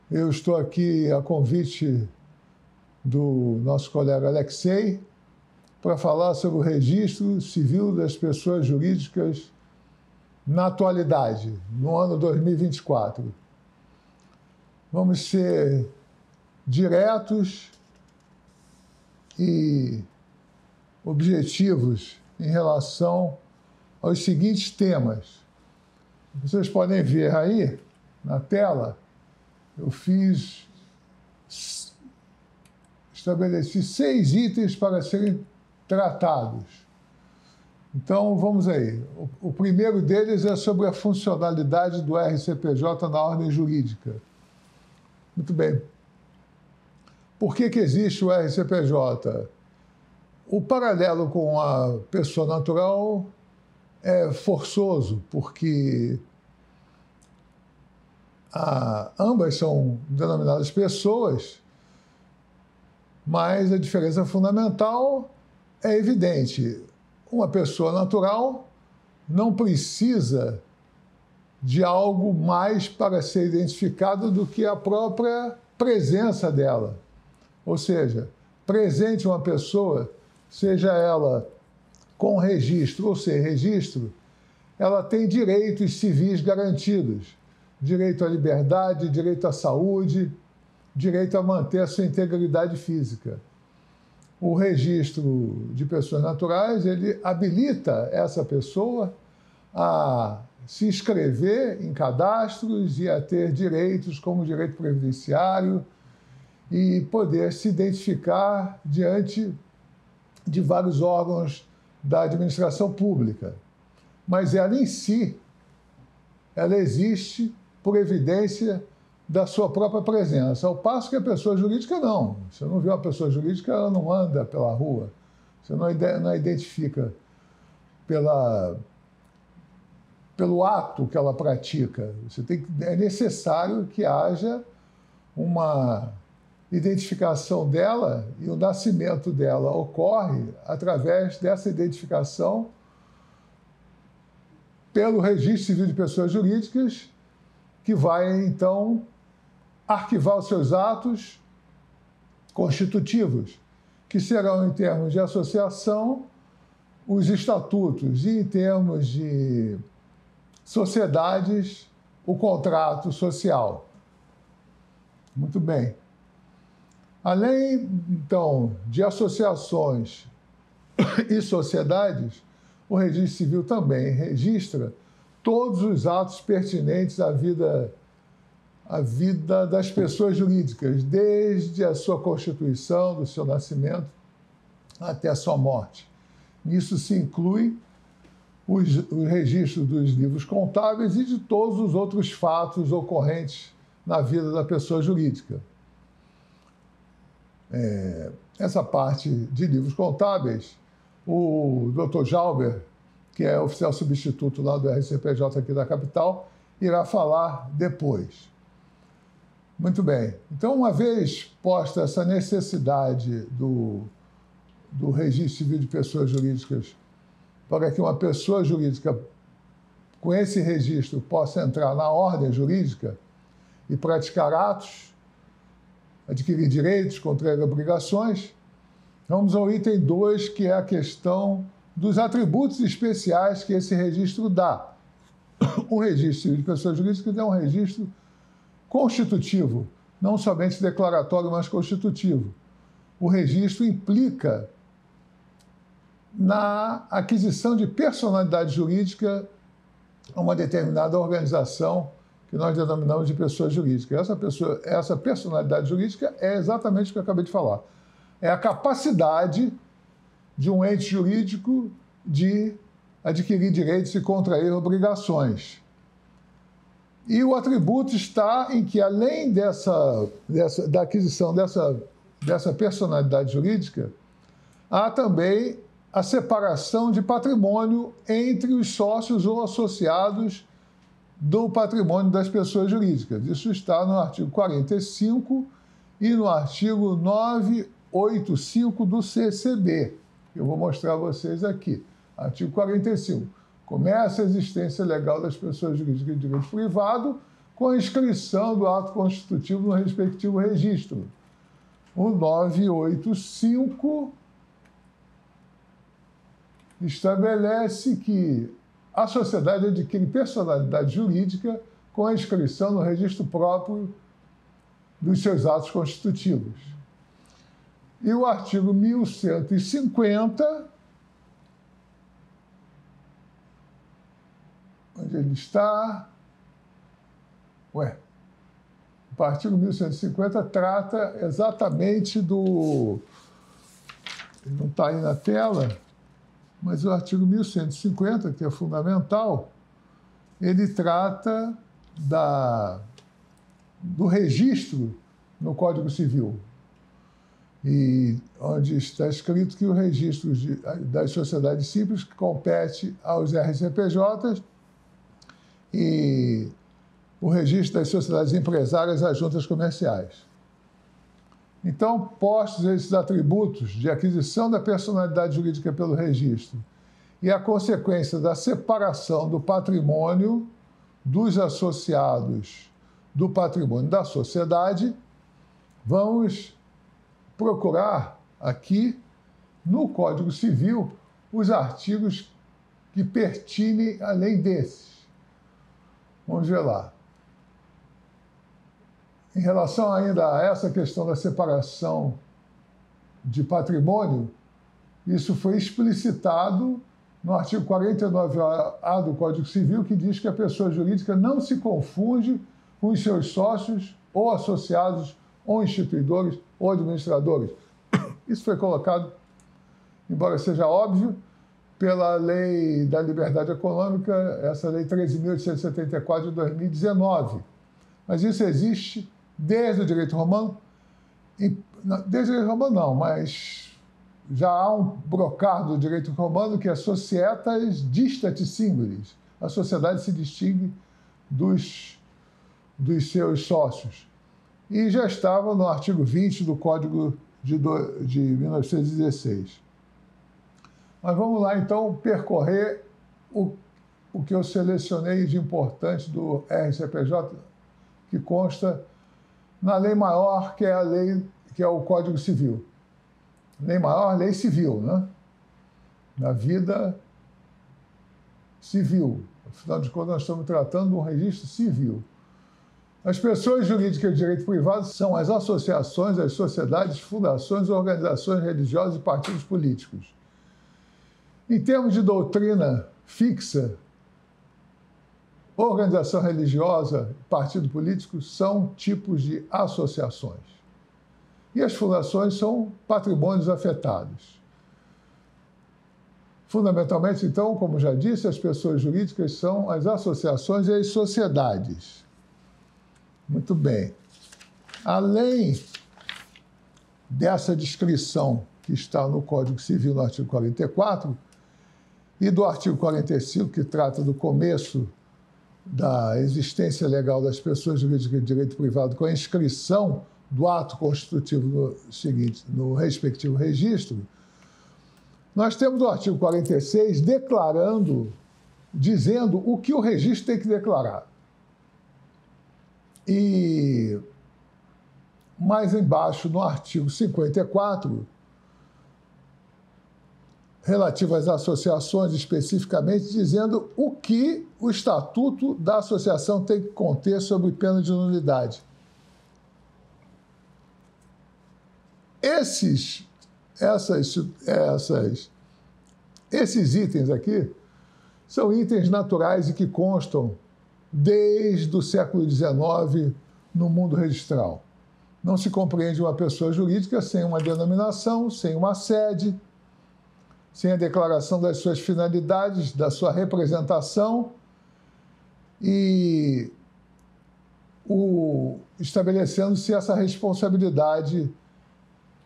Eu estou aqui a convite do nosso colega Alexei para falar sobre o registro civil das pessoas jurídicas na atualidade, no ano 2024. Vamos ser diretos e objetivos em relação aos seguintes temas. Vocês podem ver aí na tela, eu estabeleci 6 itens para serem tratados. Então, vamos aí. O primeiro deles é sobre a funcionalidade do RCPJ na ordem jurídica. Muito bem. Por que existe o RCPJ? O paralelo com a pessoa natural é forçoso, porque ambas são denominadas pessoas, mas a diferença fundamental é evidente. Uma pessoa natural não precisa de algo mais para ser identificado do que a própria presença dela. Ou seja, presente uma pessoa, seja ela com registro ou sem registro, ela tem direitos civis garantidos. Direito à liberdade, direito à saúde, direito a manter a sua integridade física. O registro de pessoas naturais, ele habilita essa pessoa a se inscrever em cadastros e a ter direitos como direito previdenciário e poder se identificar diante de vários órgãos da administração pública. Mas ela em si, ela existe por evidência da sua própria presença, ao passo que a pessoa jurídica não. Você não vê uma pessoa jurídica, ela não anda pela rua, você não a identifica pelo ato que ela pratica. É necessário que haja uma identificação dela e o nascimento dela ocorre através dessa identificação pelo Registro Civil de Pessoas Jurídicas, que vai, então, arquivar os seus atos constitutivos, que serão, em termos de associação, os estatutos, e, em termos de sociedades, o contrato social. Muito bem. Além, então, de associações e sociedades, o Registro Civil também registra todos os atos pertinentes à vida das pessoas jurídicas, desde a sua constituição, do seu nascimento, até a sua morte. Nisso se inclui o registro dos livros contábeis e de todos os outros fatos ocorrentes na vida da pessoa jurídica. Essa parte de livros contábeis, o Dr. Jauber, que é oficial substituto lá do RCPJ aqui da capital, irá falar depois. Muito bem. Então, uma vez posta essa necessidade do Registro Civil de Pessoas Jurídicas, para que uma pessoa jurídica com esse registro possa entrar na ordem jurídica e praticar atos, adquirir direitos, contrair obrigações, vamos ao item 2, que é a questão dos atributos especiais que esse registro dá. O Registro Civil de Pessoas Jurídicas é um registro constitutivo, não somente declaratório, mas constitutivo. O registro implica na aquisição de personalidade jurídica a uma determinada organização que nós denominamos de pessoa jurídica. Essa personalidade jurídica é exatamente o que eu acabei de falar. É a capacidade de um ente jurídico de adquirir direitos e contrair obrigações. E o atributo está em que, além da aquisição dessa personalidade jurídica, há também a separação de patrimônio entre os sócios ou associados do patrimônio das pessoas jurídicas. Isso está no artigo 45 e no artigo 985 do CCB. Eu vou mostrar a vocês aqui. Artigo 45. Começa a existência legal das pessoas jurídicas de direito privado com a inscrição do ato constitutivo no respectivo registro. O 985 estabelece que a sociedade adquire personalidade jurídica com a inscrição no registro próprio dos seus atos constitutivos. E o artigo 1150, onde ele está? O artigo 1150 trata exatamente do... Ele não está aí na tela, mas o artigo 1150, que é fundamental, ele trata do registro no Código Civil, e onde está escrito que o registro das sociedades simples compete aos RCPJs e o registro das sociedades empresárias às juntas comerciais. Então, postos esses atributos de aquisição da personalidade jurídica pelo registro e a consequência da separação do patrimônio dos associados do patrimônio da sociedade, vamos procurar aqui no Código Civil os artigos que pertinem à lei desses. Vamos ver lá. Em relação ainda a essa questão da separação de patrimônio, isso foi explicitado no artigo 49A do Código Civil, que diz que a pessoa jurídica não se confunde com os seus sócios ou associados ou instituidores ou administradores. Isso foi colocado, embora seja óbvio, pela Lei da Liberdade Econômica, essa Lei 13.874 de 2019. Mas isso existe desde o direito romano, desde o direito romano não, mas já há um brocardo do direito romano que é societas distat singulis. A sociedade se distingue dos seus sócios. E já estava no artigo 20 do Código de 1916. Mas vamos lá, então, percorrer o que eu selecionei de importante do RCPJ, que consta na lei maior, que é o Código Civil. Lei maior, lei civil, né? Na vida civil. Afinal de contas, nós estamos tratando de um registro civil. As pessoas jurídicas de direito privado são as associações, as sociedades, fundações, organizações religiosas e partidos políticos. Em termos de doutrina fixa, organização religiosa e partido político são tipos de associações. E as fundações são patrimônios afetados. Fundamentalmente, então, como já disse, as pessoas jurídicas são as associações e as sociedades. Muito bem. Além dessa descrição que está no Código Civil, no artigo 44, e do artigo 45, que trata do começo da existência legal das pessoas jurídicas de direito privado com a inscrição do ato constitutivo no respectivo registro, nós temos o artigo 46 dizendo o que o registro tem que declarar. E mais embaixo, no artigo 54, relativo às associações especificamente, dizendo o que o estatuto da associação tem que conter sob pena de nulidade. Esses itens aqui são itens naturais e que constam desde o século XIX no mundo registral. Não se compreende uma pessoa jurídica sem uma denominação, sem uma sede, sem a declaração das suas finalidades, da sua representação e estabelecendo-se essa responsabilidade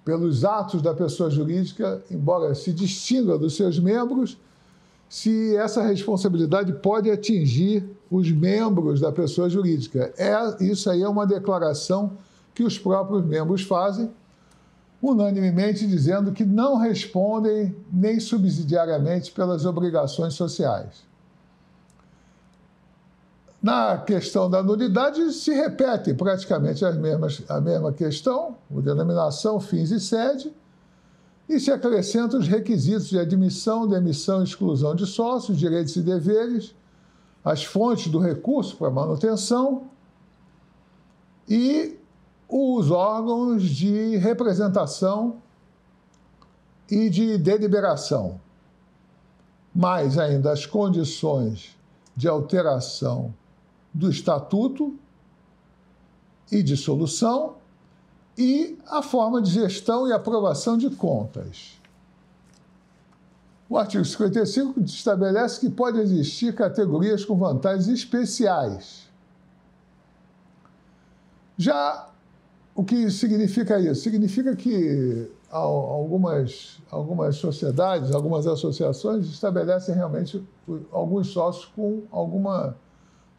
pelos atos da pessoa jurídica, embora se distinga dos seus membros, se essa responsabilidade pode atingir os membros da pessoa jurídica. Isso aí é uma declaração que os próprios membros fazem, unanimemente dizendo que não respondem nem subsidiariamente pelas obrigações sociais. Na questão da nulidade, se repete praticamente a mesma questão, a denominação, fins e sede, e se acrescentam os requisitos de admissão, demissão e exclusão de sócios, direitos e deveres, as fontes do recurso para manutenção e os órgãos de representação e de deliberação, mais ainda as condições de alteração do estatuto e dissolução e a forma de gestão e aprovação de contas. O artigo 55 estabelece que pode existir categorias com vantagens especiais. Já o que significa isso? Significa que algumas sociedades, algumas associações estabelecem realmente alguns sócios com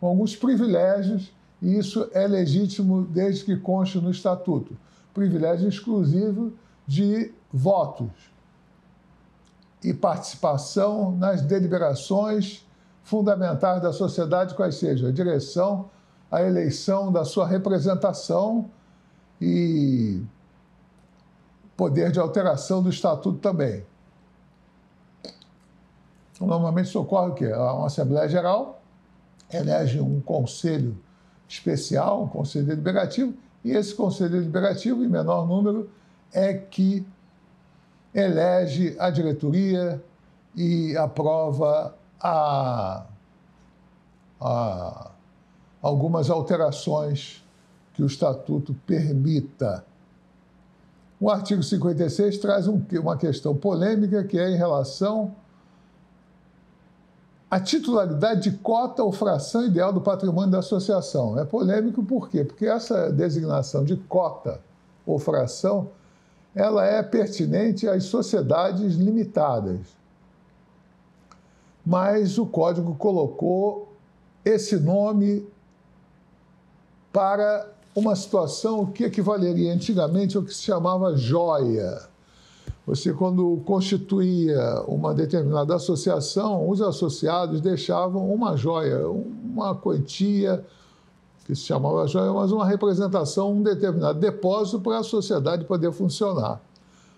alguns privilégios, e isso é legítimo desde que conste no estatuto. Privilégio exclusivo de votos e participação nas deliberações fundamentais da sociedade, quais sejam a direção, a eleição da sua representação e poder de alteração do estatuto também. Normalmente isso ocorre o quê? Uma Assembleia Geral elege um conselho especial, um conselho deliberativo, e esse conselho deliberativo, em menor número, é que elege a diretoria e aprova algumas alterações que o estatuto permita. O artigo 56 traz uma questão polêmica, que é em relação à titularidade de cota ou fração ideal do patrimônio da associação. É polêmico por quê? Porque essa designação de cota ou fração, ela é pertinente às sociedades limitadas. Mas o Código colocou esse nome para uma situação que equivaleria antigamente ao que se chamava joia. Você, quando constituía uma determinada associação, os associados deixavam uma joia, uma quantia, que se chamava joia, mas uma representação, um determinado depósito para a sociedade poder funcionar.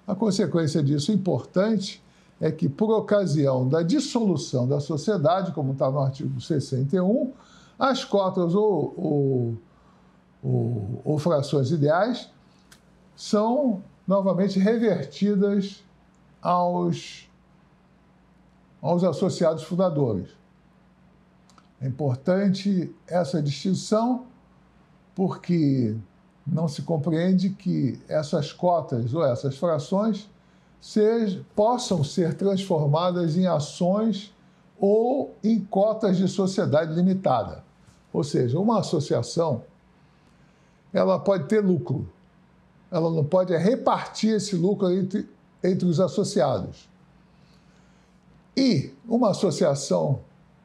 A consequência disso importante é que, por ocasião da dissolução da sociedade, como está no artigo 61, as cotas ou frações ideais são novamente revertidas aos associados fundadores. É importante essa distinção porque não se compreende que essas cotas ou essas frações possam ser transformadas em ações ou em cotas de sociedade limitada. Ou seja, uma associação ela pode ter lucro, ela não pode repartir esse lucro entre os associados. E uma associação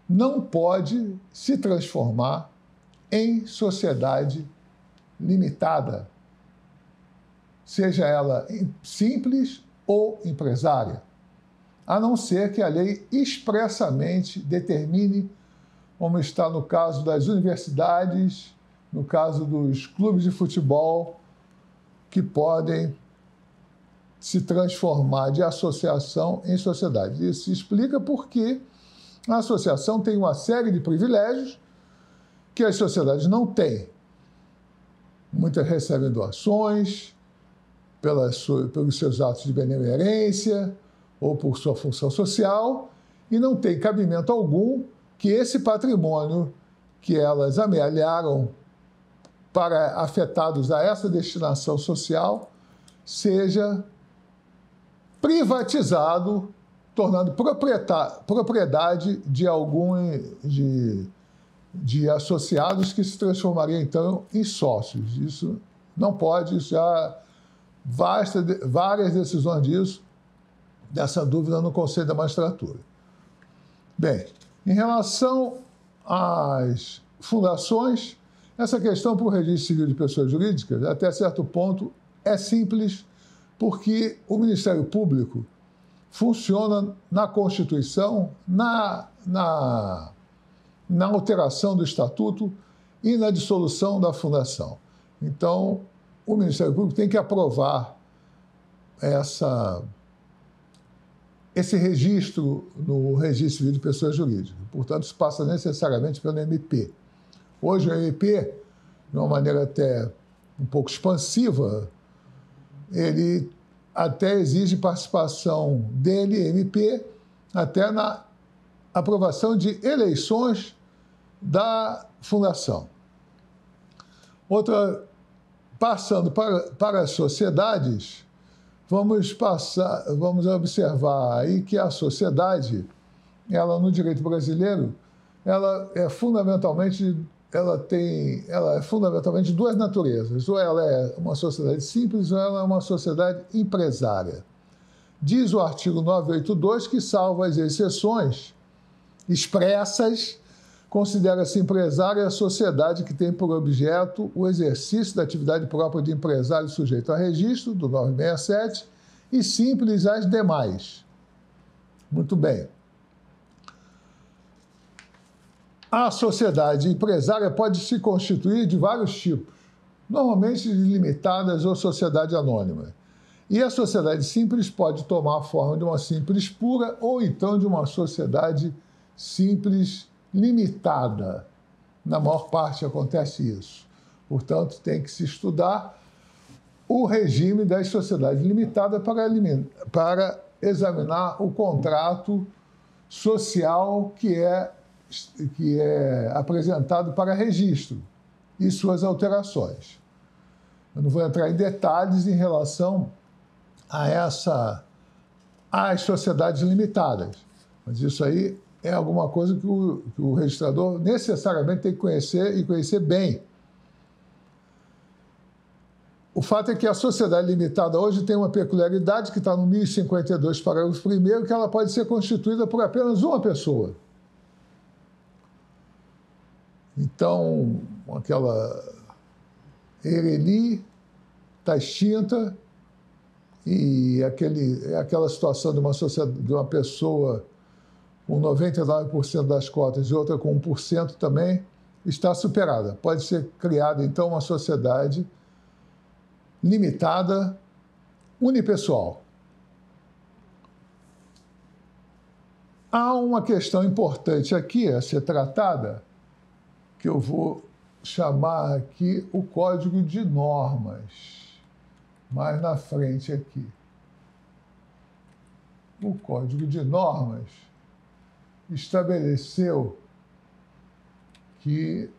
não pode se transformar em sociedade limitada, seja ela simples ou empresária, a não ser que a lei expressamente determine, como está no caso das universidades, no caso dos clubes de futebol, que podem se transformar de associação em sociedade. Isso se explica porque a associação tem uma série de privilégios que as sociedades não têm. Muitas recebem doações pelos seus atos de benemerência ou por sua função social e não tem cabimento algum que esse patrimônio que elas amealharam para afetados a essa destinação social seja privatizado, tornando propriedade de associados que se transformariam, então, em sócios. Isso não pode, já várias decisões dessa dúvida no Conselho da Magistratura. Bem, em relação às fundações, essa questão para o registro civil de pessoas jurídicas, até certo ponto, é simples, porque o Ministério Público funciona na Constituição, na na alteração do estatuto e na dissolução da fundação. Então, o Ministério Público tem que aprovar esse registro no Registro Civil de Pessoas Jurídicas. Portanto, isso passa necessariamente pelo MP. Hoje, o MP, de uma maneira até um pouco expansiva, ele até exige participação dele, MP, até na aprovação de eleições da fundação. Passando para as sociedades, vamos observar aí que a sociedade, ela no direito brasileiro, ela é fundamentalmente duas naturezas. Ou ela é uma sociedade simples ou ela é uma sociedade empresária. Diz o artigo 982 que, salvo as exceções expressas, considera-se empresária a sociedade que tem por objeto o exercício da atividade própria de empresário sujeito a registro, do 967, e simples as demais. Muito bem. A sociedade empresária pode se constituir de vários tipos, normalmente limitadas ou sociedade anônima. E a sociedade simples pode tomar a forma de uma simples pura ou então de uma sociedade simples limitada. Na maior parte acontece isso. Portanto, tem que se estudar o regime das sociedades limitadas para examinar o contrato social que é apresentado para registro e suas alterações. Eu não vou entrar em detalhes em relação às sociedades limitadas, mas isso aí é alguma coisa que o registrador necessariamente tem que conhecer e conhecer bem. O fato é que a sociedade limitada hoje tem uma peculiaridade que está no 1052, parágrafo 1º, que ela pode ser constituída por apenas uma pessoa. Então, aquela Ereli está extinta e aquela situação de uma pessoa com 99% das cotas e outra com 1% também está superada. Pode ser criada, então, uma sociedade limitada, unipessoal. Há uma questão importante aqui a ser tratada, que eu vou chamar aqui o Código de Normas, mais na frente aqui. O Código de Normas estabeleceu que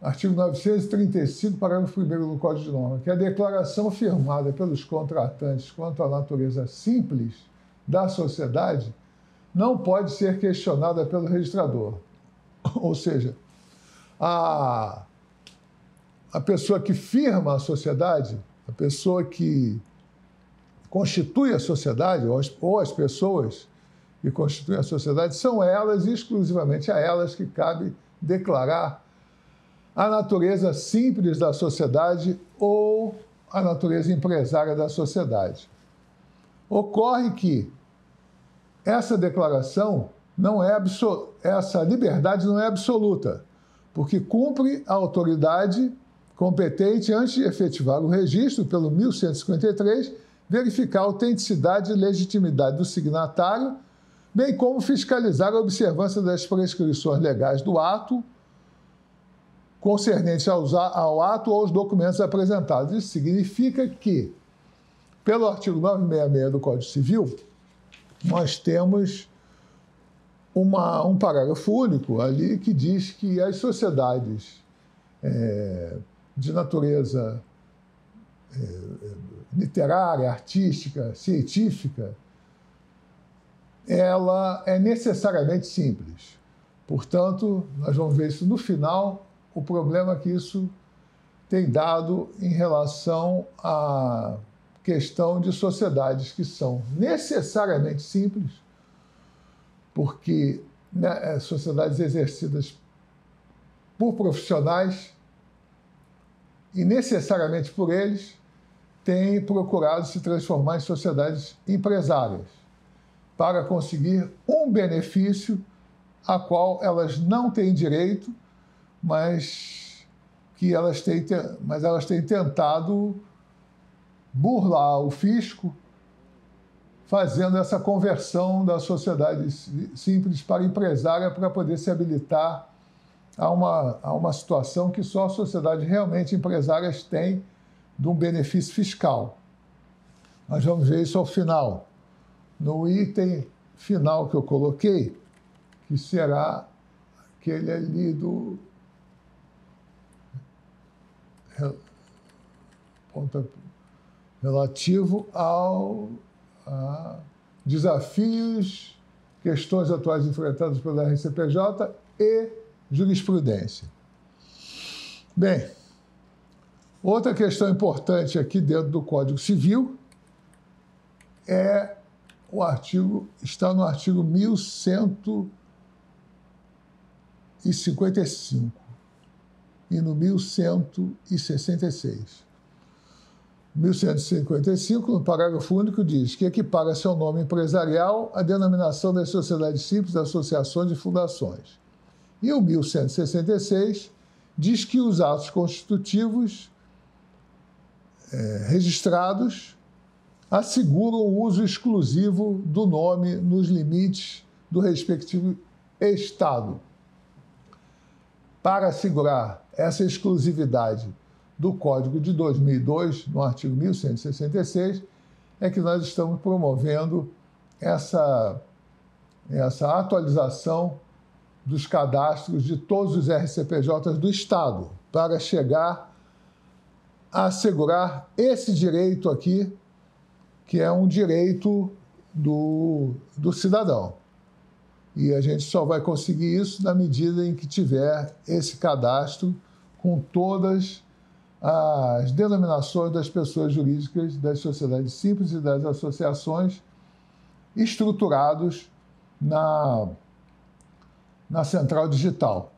artigo 935, parágrafo 1º do Código de Normas, que a declaração firmada pelos contratantes quanto à natureza simples da sociedade não pode ser questionada pelo registrador. Ou seja, a pessoa que firma a sociedade, a pessoa que constitui a sociedade, ou as pessoas que constituem a sociedade, são elas, exclusivamente a elas, que cabe declarar a natureza simples da sociedade ou a natureza empresária da sociedade. Ocorre que essa declaração essa liberdade não é absoluta, porque cumpre a autoridade competente, antes de efetivar o registro, pelo 1153, verificar a autenticidade e legitimidade do signatário, bem como fiscalizar a observância das prescrições legais do ato, concernente ao ato ou aos documentos apresentados. Isso significa que, pelo artigo 966 do Código Civil, nós temos um parágrafo único ali que diz que as sociedades de natureza literária, artística, científica, ela é necessariamente simples. Portanto, nós vamos ver isso no final, o problema que isso tem dado em relação à questão de sociedades que são necessariamente simples, porque sociedades exercidas por profissionais e necessariamente por eles têm procurado se transformar em sociedades empresárias. para conseguir um benefício a qual elas não têm direito, mas elas têm tentado burlar o fisco, fazendo essa conversão da sociedade simples para empresária para poder se habilitar a uma situação que só a sociedade realmente empresárias tem de um benefício fiscal. Nós vamos ver isso ao final. No item final que eu coloquei, que será aquele ali do relativo a desafios, questões atuais enfrentadas pela RCPJ e jurisprudência. Bem, outra questão importante aqui dentro do Código Civil é está no artigo 1155 e no 1166. 1155, no parágrafo único, diz que equipara seu nome empresarial à denominação das sociedades simples, associações e fundações. E o 1166 diz que os atos constitutivos registrados asseguram o uso exclusivo do nome nos limites do respectivo Estado. Para assegurar essa exclusividade do Código de 2002, no artigo 1166, é que nós estamos promovendo essa atualização dos cadastros de todos os RCPJs do Estado, para chegar a assegurar esse direito aqui, que é um direito do cidadão. E a gente só vai conseguir isso na medida em que tiver esse cadastro com todas as denominações das pessoas jurídicas, das sociedades simples e das associações estruturados na central digital,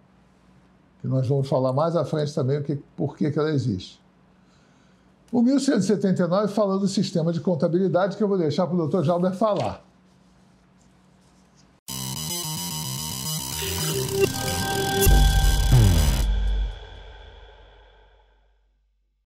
que nós vamos falar mais à frente também por que ela existe. O 1179 fala do sistema de contabilidade, que eu vou deixar para o Dr. Jalber falar.